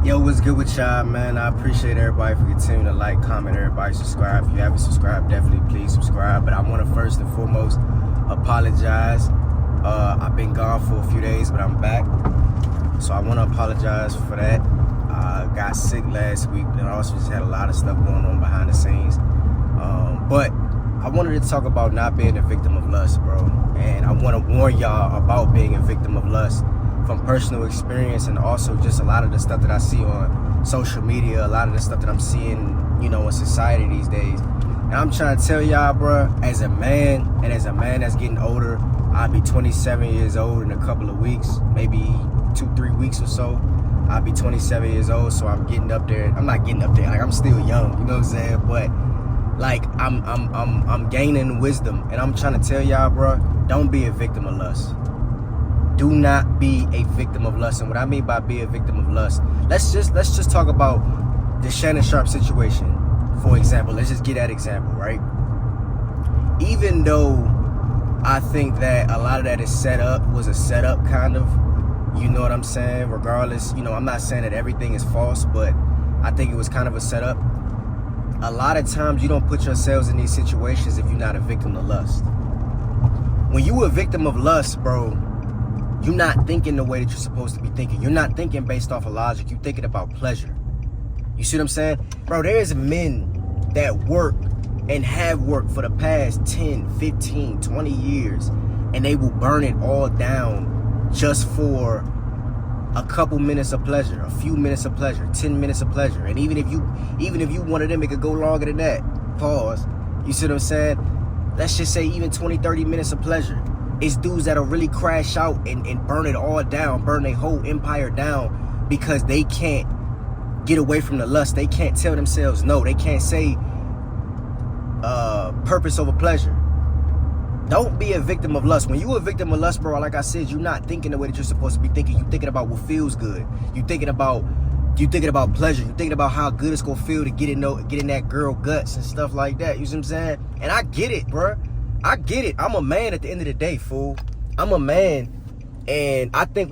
Yo, what's good with y'all, man? I appreciate everybody for continuing to like, comment, everybody subscribe. If you haven't subscribed, definitely please subscribe. But I want to first and foremost apologize. I've been gone for a few days, but I'm back. So I want to apologize for that. I got sick last week, and I also just had a lot of stuff going on behind the scenes. But I wanted to talk about not being a victim of lust, bro. And I want to warn y'all about being a victim of lust from personal experience, and also just a lot of the stuff that I see on social media, a lot of the stuff that I'm seeing, you know, in society these days. And I'm trying to tell y'all, bro, as a man, and as a man that's getting older, I'll be 27 years old in a couple of weeks, maybe 2-3 weeks or so. I'll be 27 years old, so I'm getting up there. I'm not getting up there, like I'm still young, you know what I'm saying? But like I'm gaining wisdom, and I'm trying to tell y'all, bro, don't be a victim of lust. Do not be a victim of lust. And what I mean by be a victim of lust, let's just talk about the Shannon Sharpe situation, for example. Let's just get that example, right? Even though I think that a lot of that was a setup, kind of, you know what I'm saying? Regardless, you know, I'm not saying that everything is false, but I think it was kind of a setup. A lot of times you don't put yourselves in these situations if you're not a victim of lust. When you a victim of lust, bro, you're not thinking the way that you're supposed to be thinking. You're not thinking based off of logic. You're thinking about pleasure. You see what I'm saying? Bro, there's men that work and have worked for the past 10, 15, 20 years, and they will burn it all down just for a couple minutes of pleasure, a few minutes of pleasure, 10 minutes of pleasure. And even if you one of them, it could go longer than that. Pause. You see what I'm saying? Let's just say even 20, 30 minutes of pleasure. It's dudes that'll really crash out and burn it all down, burn their whole empire down, because they can't get away from the lust. They can't tell themselves no. They can't say purpose over pleasure. Don't be a victim of lust. When you a victim of lust, bro, like I said, you're not thinking the way that you're supposed to be thinking. You're thinking about what feels good. You're thinking about pleasure. You're thinking about how good it's gonna feel to get in that girl guts and stuff like that. You see what I'm saying? And I get it, bro. I get it. I'm a man at the end of the day, fool. I'm a man, and I think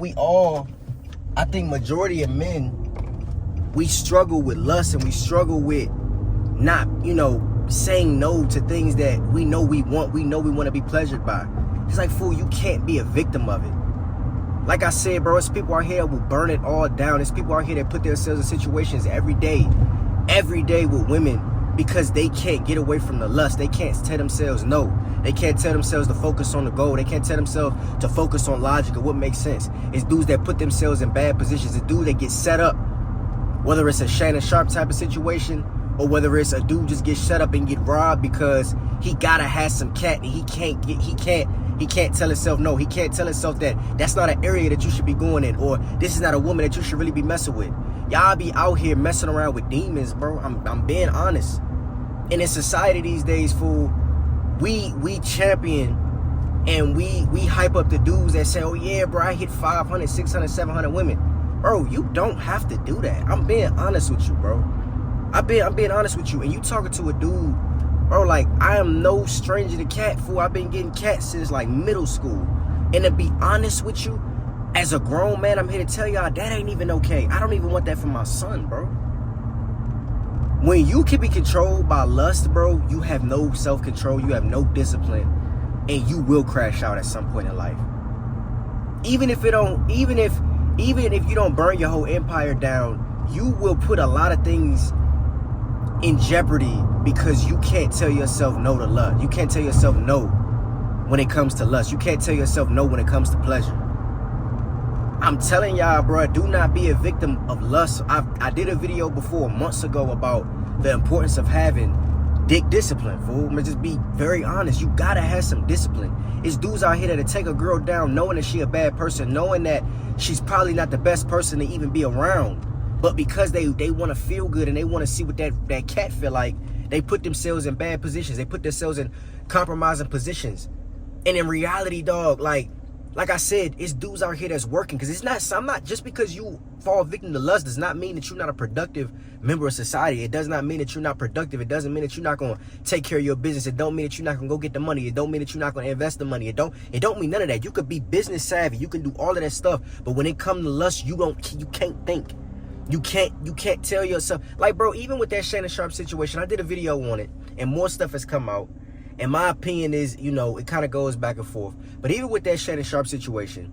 majority of men, we struggle with lust, and we struggle with not, you know, saying no to things that we know we want. We know we want to be pleasured by. It's like, fool, you can't be a victim of it. Like I said, bro, it's people out here that will burn it all down. It's people out here that put themselves in situations every day with women, because they can't get away from the lust. They can't tell themselves no. They can't tell themselves to focus on the goal. They can't tell themselves to focus on logic or what makes sense. It's dudes that put themselves in bad positions. It's dudes that get set up, whether it's a Shannon Sharpe type of situation, or whether it's a dude just get set up and get robbed because he gotta have some cat, and he can't tell himself no. He can't tell himself that that's not an area that you should be going in, or this is not a woman that you should really be messing with. Y'all be out here messing around with demons, bro. I'm being honest. And in society these days, fool, we champion and we hype up the dudes that say, oh yeah, bro, I hit 500, 600, 700 women. Bro, you don't have to do that. I'm being honest with you, bro. I'm being honest with you. And you talking to a dude, bro, like, I am no stranger to cat, fool. I've been getting cat since like middle school. And to be honest with you, as a grown man, I'm here to tell y'all that ain't even okay. I don't even want that for my son, bro. When you can be controlled by lust, bro, you have no self-control, you have no discipline, and you will crash out at some point in life. Even if you don't burn your whole empire down, you will put a lot of things in jeopardy because you can't tell yourself no to lust. You can't tell yourself no when it comes to lust. You can't tell yourself no when it comes to pleasure. I'm telling y'all, bro, do not be a victim of lust. I did a video before months ago about the importance of having dick discipline, fool. I'm just be very honest. You gotta have some discipline. It's dudes out here that'll take a girl down knowing that she a bad person, knowing that she's probably not the best person to even be around. But because they want to feel good and they want to see what that cat feel like, they put themselves in bad positions. They put themselves in compromising positions. And in reality, dog, like I said, it's dudes out here that's working. Because I'm not, just because you fall victim to lust does not mean that you're not a productive member of society. It does not mean that you're not productive. It doesn't mean that you're not going to take care of your business. It don't mean that you're not going to go get the money. It don't mean that you're not going to invest the money. It don't mean none of that. You could be business savvy. You can do all of that stuff. But when it comes to lust, you can't think. You can't tell yourself, like, bro, even with that Shannon Sharpe situation, I did a video on it, and more stuff has come out. And my opinion is, you know, it kind of goes back and forth. But even with that Shannon Sharpe situation,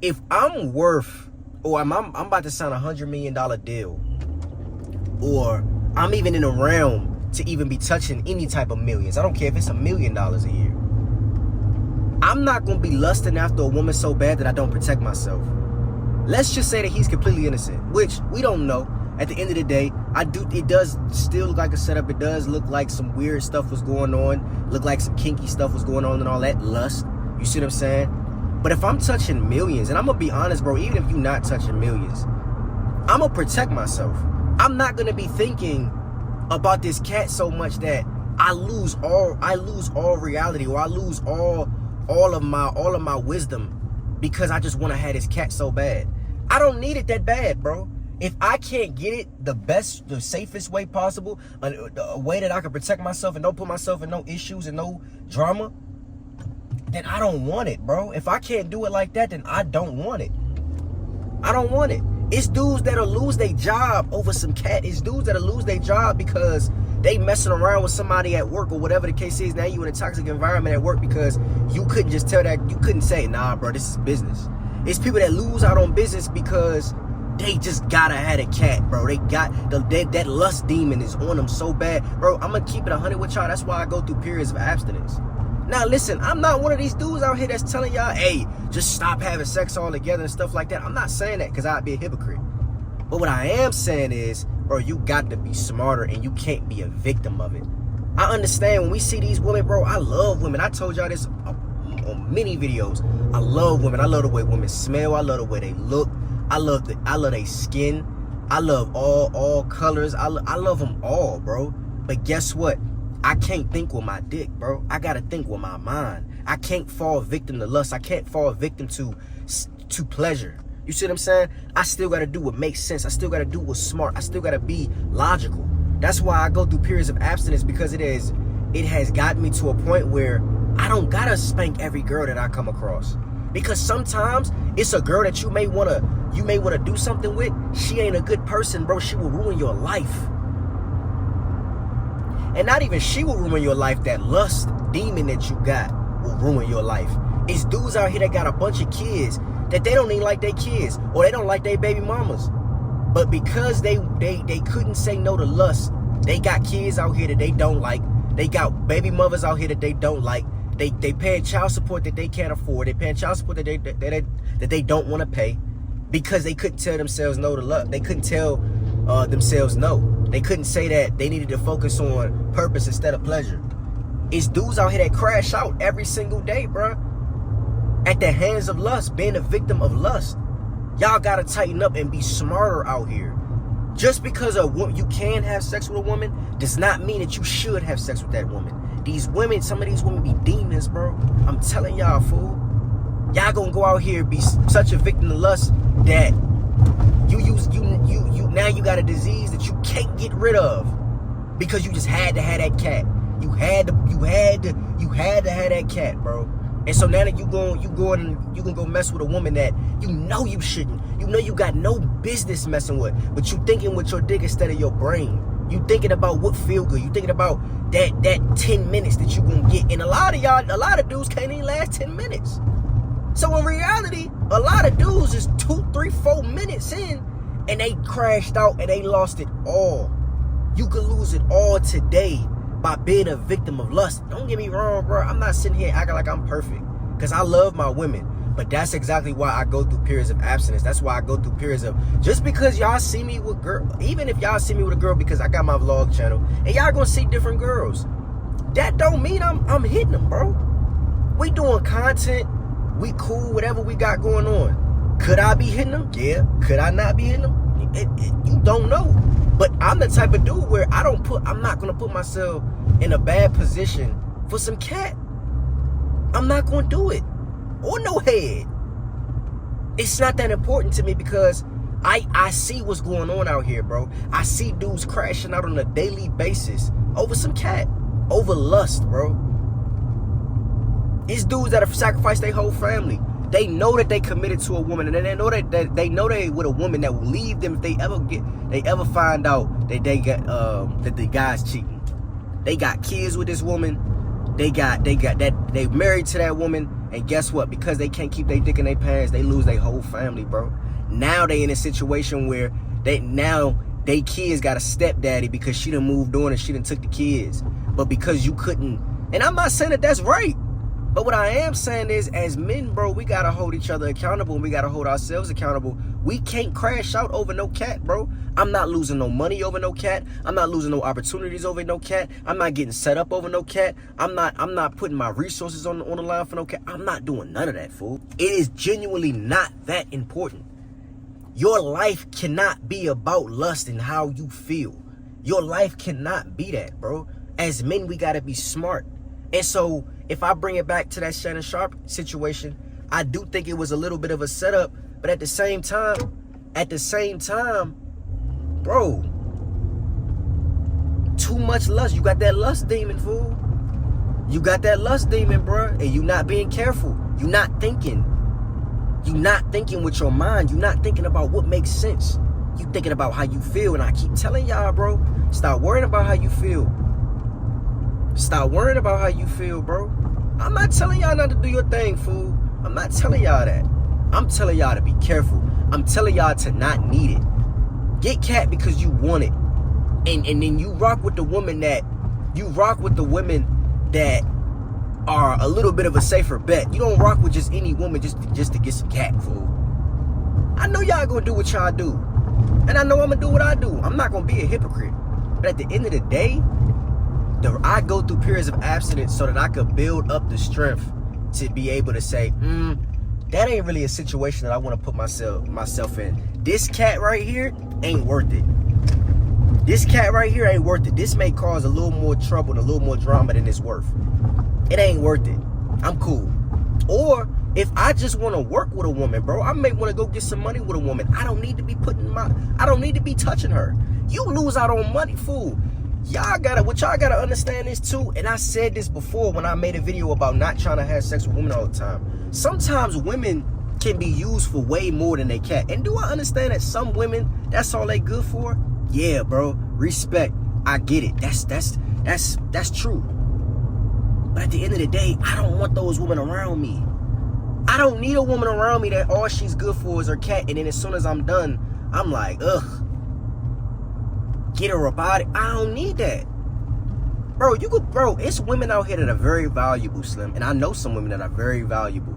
if I'm worth, or I'm about to sign $100 million deal, or I'm even in a realm to even be touching any type of millions, I don't care if it's $1 million a year, I'm not going to be lusting after a woman so bad that I don't protect myself. Let's just say that he's completely innocent, which we don't know. At the end of the day, it does still look like a setup. It does look like some weird stuff was going on. Look like some kinky stuff was going on and all that lust. You see what I'm saying? But if I'm touching millions, and I'm going to be honest, bro, even if you're not touching millions, I'm going to protect myself. I'm not going to be thinking about this cat so much that I lose all reality, or I lose all of my wisdom because I just want to have this cat so bad. I don't need it that bad, bro. If I can't get it the safest way possible, a way that I can protect myself and don't put myself in no issues and no drama, then I don't want it, bro. If I can't do it like that, then I don't want it. I don't want it. It's dudes that'll lose their job over some cat. It's dudes that'll lose their job because they messing around with somebody at work or whatever the case is. Now you in a toxic environment at work because you couldn't just tell that, you couldn't say, nah, bro, this is business. It's people that lose out on business because they just gotta have a cat, bro. They got that lust demon is on them so bad. Bro, I'm gonna keep it 100 with y'all. That's why I go through periods of abstinence. Now listen, I'm not one of these dudes out here that's telling y'all, hey, just stop having sex altogether and stuff like that. I'm not saying that because I'd be a hypocrite. But what I am saying is, bro, you got to be smarter and you can't be a victim of it. I understand when we see these women, bro, I love women. I told y'all this on many videos. I love women. I love the way women smell. I love the way they look. I love their skin. I love all colors. I love them all, bro. But guess what? I can't think with my dick, bro. I gotta think with my mind. I can't fall victim to lust. I can't fall victim to pleasure. You see what I'm saying? I still gotta do what makes sense. I still gotta do what's smart. I still gotta be logical. That's why I go through periods of abstinence, because it has gotten me to a point where I don't gotta spank every girl that I come across. Because sometimes it's a girl that you may wanna do something with. She ain't a good person, bro. She will ruin your life. And not even she will ruin your life. That lust demon that you got will ruin your life. It's dudes out here that got a bunch of kids that they don't even like their kids, or they don't like their baby mamas. But because they couldn't say no to lust, they got kids out here that they don't like. They got baby mothers out here that they don't like. They paying child support that they can't afford. They paying child support that they don't want to pay because they couldn't tell themselves no to lust. They couldn't tell themselves no. They couldn't say that they needed to focus on purpose instead of pleasure. It's dudes out here that crash out every single day, bro, at the hands of lust, being a victim of lust. Y'all gotta tighten up and be smarter out here. Just because you can have sex with a woman does not mean that you should have sex with that woman. Some of these women be demons, bro. I'm telling y'all, fool. Y'all gonna go out here and be such a victim of lust that now you got a disease that you can't get rid of because you just had to have that cat. You had to have that cat, bro. And so now that you can go mess with a woman that you know you shouldn't. You know you got no business messing with, but you thinking with your dick instead of your brain. You thinking about what feel good. You thinking about that 10 minutes that you gonna get. And a lot of dudes can't even last 10 minutes. So in reality, a lot of dudes is 2, 3, 4 minutes in and they crashed out and they lost it all. You could lose it all today by being a victim of lust. Don't get me wrong, bro. I'm not sitting here acting like I'm perfect because I love my women. But that's exactly why I go through periods of abstinence. That's why I go through periods of, just because y'all see me with girl, even if y'all see me with a girl because I got my vlog channel and y'all gonna see different girls, that don't mean I'm hitting them, bro. We doing content. We cool, whatever we got going on. Could I be hitting them? Yeah. Could I not be hitting them? You don't know. But I'm the type of dude where I'm not going to put myself in a bad position for some cat. I'm not going to do it. Or no head. It's not that important to me because I see what's going on out here, bro. I see dudes crashing out on a daily basis over some cat. Over lust, bro. It's dudes that have sacrificed their whole family. They know that they committed to a woman, and they know that they know they with a woman that will leave them if they ever find out that they got that the guy's cheating. They got kids with this woman. They married to that woman, and guess what? Because they can't keep their dick in their pants, they lose their whole family, bro. Now they in a situation where they kids got a stepdaddy because she done moved on and she done took the kids. But because you couldn't, and I'm not saying that that's right. But what I am saying is, as men, bro, we gotta hold each other accountable and we gotta hold ourselves accountable. We can't crash out over no cat, bro. I'm not losing no money over no cat. I'm not losing no opportunities over no cat. I'm not getting set up over no cat. I'm not putting my resources on the line for no cat. I'm not doing none of that, fool. It is genuinely not that important. Your life cannot be about lust and how you feel. Your life cannot be that, bro. As men, we gotta be smart. And so, if I bring it back to that Shannon Sharpe situation, I do think it was a little bit of a setup, but at the same time, bro, too much lust. You got that lust demon, fool. You got that lust demon, bro, and you not being careful. You not thinking. You not thinking with your mind. You not thinking about what makes sense. You thinking about how you feel, and I keep telling y'all, bro, stop worrying about how you feel. Stop worrying about how you feel, bro. I'm not telling y'all not to do your thing, fool. I'm not telling y'all that. I'm telling y'all to be careful. I'm telling y'all to not need it. Get cat because you want it. And then you rock with the women that are a little bit of a safer bet. You don't rock with just any woman just to get some cat, fool. I know y'all gonna do what y'all do. And I know I'm gonna do what I do. I'm not gonna be a hypocrite. But at the end of the day, I go through periods of abstinence so that I could build up the strength to be able to say, that ain't really a situation that I want to put myself in. This cat right here ain't worth it. This cat right here ain't worth it. This may cause a little more trouble and a little more drama than it's worth. It ain't worth it. I'm cool. Or if I just want to work with a woman, bro, I may want to go get some money with a woman. I don't need to be touching her. You lose out on money, fool. Y'all gotta understand this too, and I said this before when I made a video about not trying to have sex with women all the time. Sometimes women can be used for way more than they can. And do I understand that some women, that's all they good for? Yeah, bro, respect. I get it. That's true. But at the end of the day, I don't want those women around me. I don't need a woman around me that all she's good for is her cat, and then as soon as I'm done, I'm like, ugh. Get her about it. I don't need that. Bro, it's women out here that are very valuable, Slim. And I know some women that are very valuable.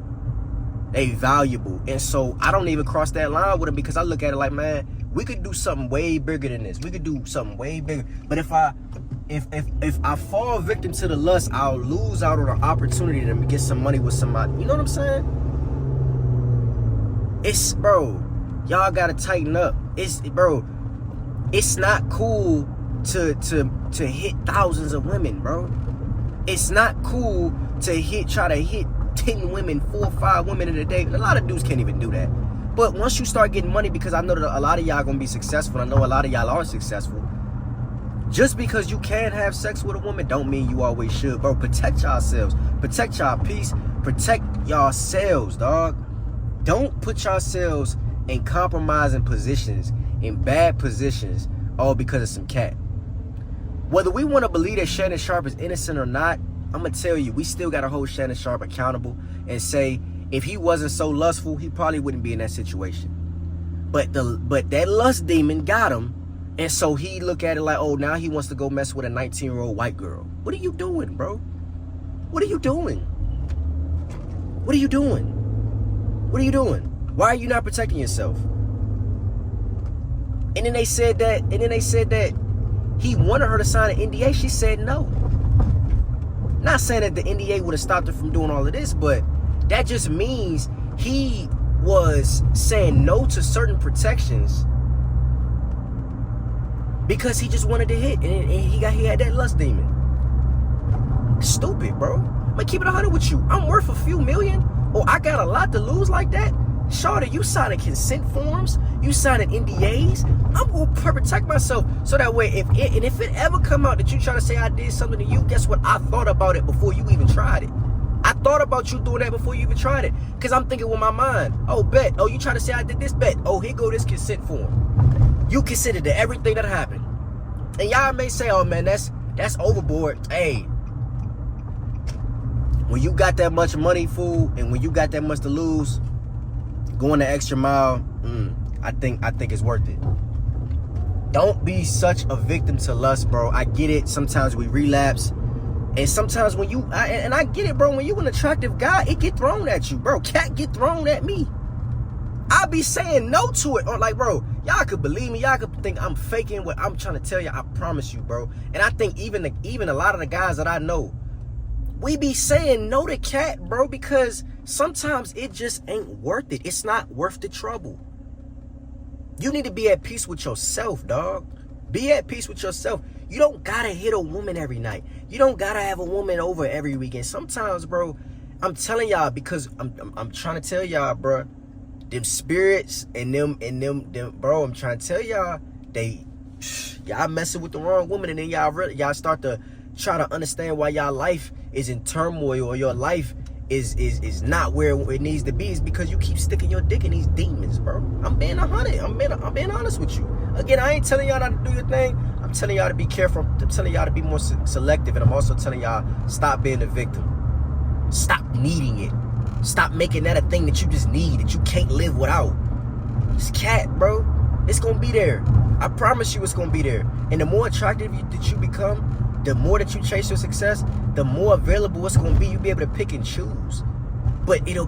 They valuable. And so I don't even cross that line with them because I look at it like, man, we could do something way bigger than this. We could do something way bigger. But if I fall victim to the lust, I'll lose out on an opportunity to get some money with somebody. You know what I'm saying? Bro, y'all gotta tighten up. It's not cool to hit thousands of women, bro. It's not cool to try to hit 10 women, 4 or 5 women in a day. A lot of dudes can't even do that. But once you start getting money, because I know that a lot of y'all gonna be successful, I know a lot of y'all are successful. Just because you can have sex with a woman don't mean you always should, bro. Protect yourselves. Protect y'all peace. Protect yourselves, dog. Don't put yourselves in compromising positions, in bad positions, all because of some cat. Whether we want to believe that Shannon Sharpe is innocent or not, I'm going to tell you, we still got to hold Shannon Sharpe accountable and say, if he wasn't so lustful, he probably wouldn't be in that situation. But that lust demon got him, and so he look at it like, oh, now he wants to go mess with a 19-year-old white girl. What are you doing, bro? What are you doing? What are you doing? What are you doing? Why are you not protecting yourself? And then they said that he wanted her to sign an NDA. She said no. Not saying that the NDA would have stopped her from doing all of this, but that just means he was saying no to certain protections because he just wanted to hit, and he had that lust demon. Stupid, bro. I'm gonna keep it 100 with you. I'm worth a few million, or I got a lot to lose like that. Shawty, you signing consent forms, you signing NDAs. I'm gonna protect myself so that way, if it ever come out that you try to say I did something to you, guess what? I thought about it before you even tried it. I thought about you doing that before you even tried it. Because I'm thinking with my mind, oh, bet. Oh, you try to say I did this, bet. Oh, here go this consent form. You considered to everything that happened. And y'all may say, oh, man, that's overboard. Hey, when you got that much money, fool, and when you got that much to lose, going the extra mile, I think it's worth it. Don't be such a victim to lust, bro. I get it. Sometimes we relapse. And sometimes when I get it, bro, when you an attractive guy, it get thrown at you, bro. Cat get thrown at me. I be saying no to it. Or like, bro, y'all could believe me. Y'all could think I'm faking what I'm trying to tell you. I promise you, bro. And I think even a lot of the guys that I know, we be saying no to cat, bro, because sometimes it just ain't worth it. It's not worth the trouble. You need to be at peace with yourself, dog. Be at peace with yourself. You don't gotta hit a woman every night. You don't gotta have a woman over every weekend. Sometimes, bro, I'm telling y'all, because I'm trying to tell y'all, bro, them spirits and them, bro, I'm trying to tell y'all, y'all messing with the wrong woman, and then y'all start to try to understand why y'all life is in turmoil, or your life is not where it needs to be. Is because you keep sticking your dick in these demons, bro. I'm being 100. I'm being honest with you. Again, I ain't telling y'all not to do your thing. I'm telling y'all to be careful. I'm telling y'all to be more selective, and I'm also telling y'all, stop being a victim. Stop needing it. Stop making that a thing that you just need, that you can't live without. It's cat, bro. It's gonna be there. I promise you, it's gonna be there. And the more attractive that you become, the more that you chase your success, the more available it's gonna be. You'll be able to pick and choose. But it'll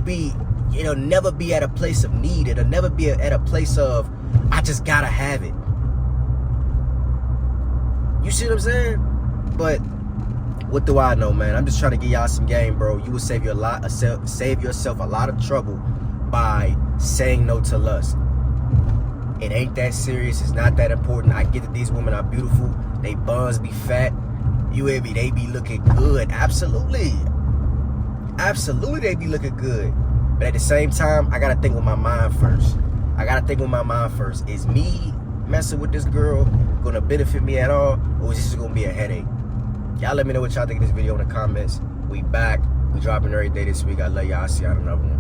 never be at a place of need. It'll never be at a place of, I just gotta have it. You see what I'm saying? But what do I know, man? I'm just trying to give y'all some game, bro. You will save yourself a lot of trouble by saying no to lust. It ain't that serious. It's not that important. I get that these women are beautiful. They buns be fat. You hear me? They be looking good. Absolutely. Absolutely, they be looking good. But at the same time, I gotta think with my mind first. Is me messing with this girl gonna benefit me at all, or is this gonna be a headache? Y'all let me know what y'all think of this video in the comments. We back. We dropping every day this week. I love y'all. I'll see y'all in another one.